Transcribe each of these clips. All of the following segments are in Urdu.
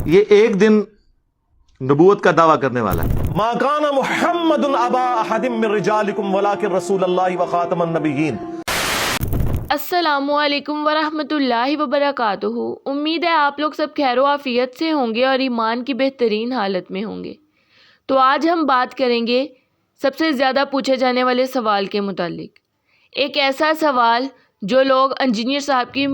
یہ ایک دن نبوت کا دعویٰ کرنے والا ہے. ما کان محمد ابا احد من رجالکم ولکن رسول اللہ وخاتم النبیین. السلام علیکم ورحمۃ اللہ وبرکاتہ. امید ہے آپ لوگ سب خیر و عافیت سے ہوں گے اور ایمان کی بہترین حالت میں ہوں گے. تو آج ہم بات کریں گے سب سے زیادہ پوچھے جانے والے سوال کے متعلق. ایک ایسا سوال جو لوگ انجینئر صاحب کی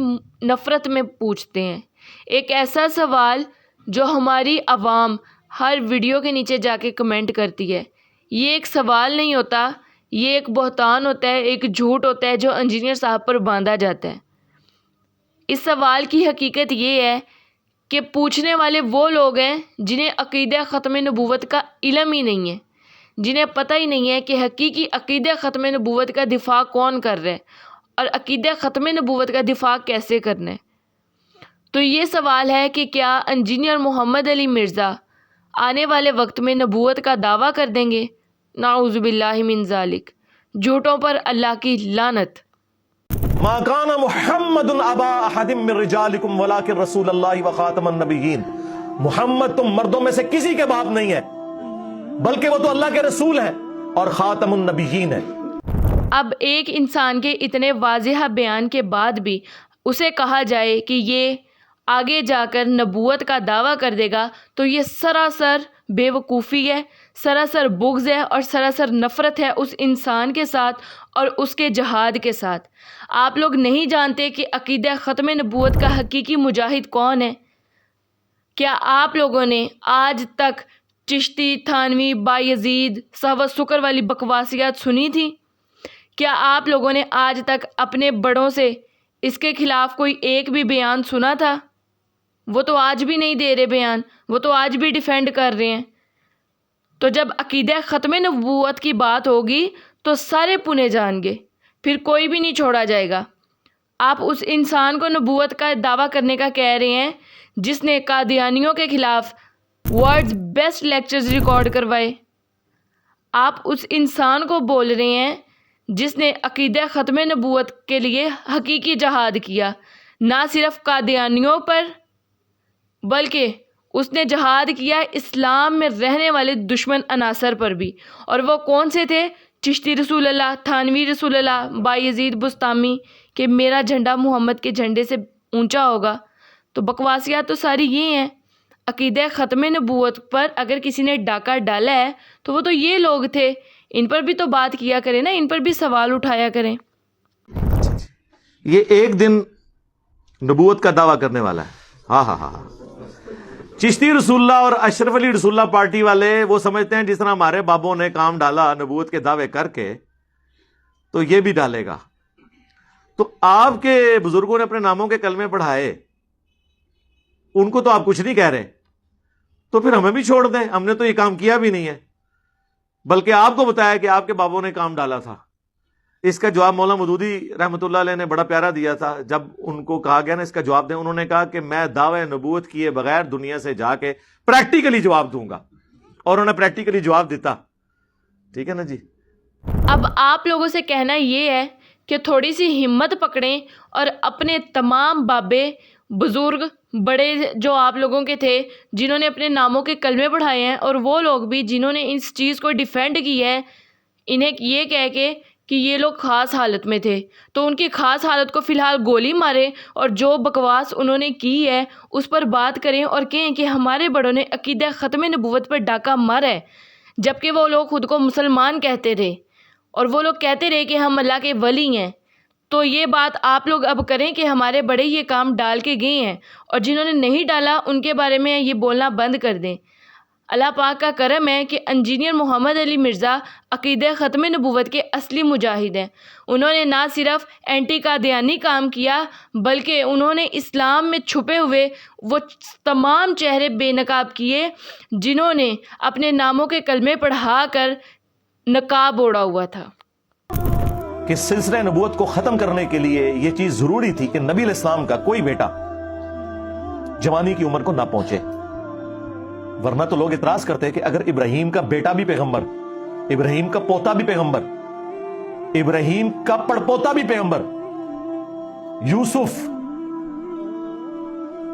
نفرت میں پوچھتے ہیں. ایک ایسا سوال جو ہماری عوام ہر ویڈیو کے نیچے جا کے کمنٹ کرتی ہے. یہ ایک سوال نہیں ہوتا، یہ ایک بہتان ہوتا ہے، ایک جھوٹ ہوتا ہے جو انجینئر صاحب پر باندھا جاتا ہے. اس سوال کی حقیقت یہ ہے کہ پوچھنے والے وہ لوگ ہیں جنہیں عقیدہ ختم نبوت کا علم ہی نہیں ہے، جنہیں پتہ ہی نہیں ہے کہ حقیقی عقیدہ ختم نبوت کا دفاع کون کر رہا ہے اور عقیدہ ختم نبوت کا دفاع کیسے کرنا ہے. تو یہ سوال ہے کہ کیا انجینئر محمد علی مرزا آنے والے وقت میں نبوت کا دعویٰ کر دیں گے؟ نعوذ باللہ من ذالک. جھوٹوں پر اللہ کی لعنت. ما کان محمد ابا احد من رجالکم ولکن رسول اللہ وخاتم النبیین. محمد تم مردوں میں سے کسی کے باپ نہیں ہے بلکہ وہ تو اللہ کے رسول ہیں اور خاتم النبیین ہے. اب ایک انسان کے اتنے واضح بیان کے بعد بھی اسے کہا جائے کہ یہ آگے جا کر نبوت کا دعویٰ کر دے گا تو یہ سراسر بے وقوفی ہے، سراسر بغض ہے اور سراسر نفرت ہے اس انسان کے ساتھ اور اس کے جہاد کے ساتھ. آپ لوگ نہیں جانتے کہ عقیدہ ختم نبوت کا حقیقی مجاہد کون ہے؟ کیا آپ لوگوں نے آج تک چشتی، تھانوی، بایزید، صحوہ سکر والی بکواسیات سنی تھی؟ کیا آپ لوگوں نے آج تک اپنے بڑوں سے اس کے خلاف کوئی ایک بھی بیان سنا تھا؟ وہ تو آج بھی نہیں دے رہے بیان، وہ تو آج بھی ڈیفینڈ کر رہے ہیں. تو جب عقیدہ ختم نبوت کی بات ہوگی تو سارے پنے جان گے، پھر کوئی بھی نہیں چھوڑا جائے گا. آپ اس انسان کو نبوت کا دعویٰ کرنے کا کہہ رہے ہیں جس نے قادیانیوں کے خلاف ورلڈز بیسٹ لیکچرز ریکارڈ کروائے. آپ اس انسان کو بول رہے ہیں جس نے عقیدہ ختم نبوت کے لیے حقیقی جہاد کیا، نہ صرف قادیانیوں پر بلکہ اس نے جہاد کیا اسلام میں رہنے والے دشمن عناصر پر بھی. اور وہ کون سے تھے؟ چشتی رسول اللہ، تھانوی رسول اللہ، بایزید بستامی کہ میرا جھنڈا محمد کے جھنڈے سے اونچا ہوگا. تو بکواسیات تو ساری یہ ہیں. عقیدہ ختم نبوت پر اگر کسی نے ڈاکہ ڈالا ہے تو وہ تو یہ لوگ تھے. ان پر بھی تو بات کیا کریں نا، ان پر بھی سوال اٹھایا کریں. یہ ایک دن نبوت کا دعویٰ کرنے والا ہے. ہاں چشتی رسول اللہ اور اشرف علی رسول اللہ پارٹی والے وہ سمجھتے ہیں جس طرح ہمارے بابوں نے کام ڈالا نبوت کے دعوے کر کے تو یہ بھی ڈالے گا. تو آپ کے بزرگوں نے اپنے ناموں کے کلمے پڑھائے، ان کو تو آپ کچھ نہیں کہہ رہے، تو پھر ہمیں بھی چھوڑ دیں، ہم نے تو یہ کام کیا بھی نہیں ہے بلکہ آپ کو بتایا کہ آپ کے بابوں نے کام ڈالا تھا. اس کا جواب مولانا مودودی رحمۃ اللہ علیہ نے بڑا پیارا دیا تھا. جب ان کو کہا گیا نا اس کا جواب دیں، انہوں نے کہا کہ میں دعوی نبوت کیے بغیر دنیا سے جا کے پریکٹیکلی جواب دوں گا، اور انہوں نے پریکٹیکلی جواب دیتا. ٹھیک ہے نا جی. اب آپ لوگوں سے کہنا یہ ہے کہ تھوڑی سی ہمت پکڑیں اور اپنے تمام بابے بزرگ بڑے جو آپ لوگوں کے تھے جنہوں نے اپنے ناموں کے کلمے پڑھائے ہیں، اور وہ لوگ بھی جنہوں نے اس چیز کو ڈیفینڈ کی ہے، انہیں یہ کہہ کے کہ یہ لوگ خاص حالت میں تھے تو ان کی خاص حالت کو فی الحال گولی مارے اور جو بکواس انہوں نے کی ہے اس پر بات کریں اور کہیں کہ ہمارے بڑوں نے عقیدہ ختم نبوت پر ڈاکہ مارا ہے، جبکہ وہ لوگ خود کو مسلمان کہتے رہے اور وہ لوگ کہتے رہے کہ ہم اللہ کے ولی ہیں. تو یہ بات آپ لوگ اب کریں کہ ہمارے بڑے یہ کام ڈال کے گئے ہیں، اور جنہوں نے نہیں ڈالا ان کے بارے میں یہ بولنا بند کر دیں. اللہ پاک کا کرم ہے کہ انجینئر محمد علی مرزا عقیدہ ختم نبوت کے اصلی مجاہد ہیں. انہوں نے نہ صرف اینٹی قادیانی کام کیا بلکہ انہوں نے اسلام میں چھپے ہوئے وہ تمام چہرے بے نقاب کیے جنہوں نے اپنے ناموں کے کلمے پڑھا کر نقاب اوڑا ہوا تھا. کہ سلسلہ نبوت کو ختم کرنے کے لیے یہ چیز ضروری تھی کہ نبی علیہ السلام کا کوئی بیٹا جوانی کی عمر کو نہ پہنچے، ورنہ تو لوگ اعتراض کرتے کہ اگر ابراہیم کا بیٹا بھی پیغمبر، ابراہیم کا پوتا بھی پیغمبر، ابراہیم کا پڑپوتا بھی پیغمبر، یوسف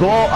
2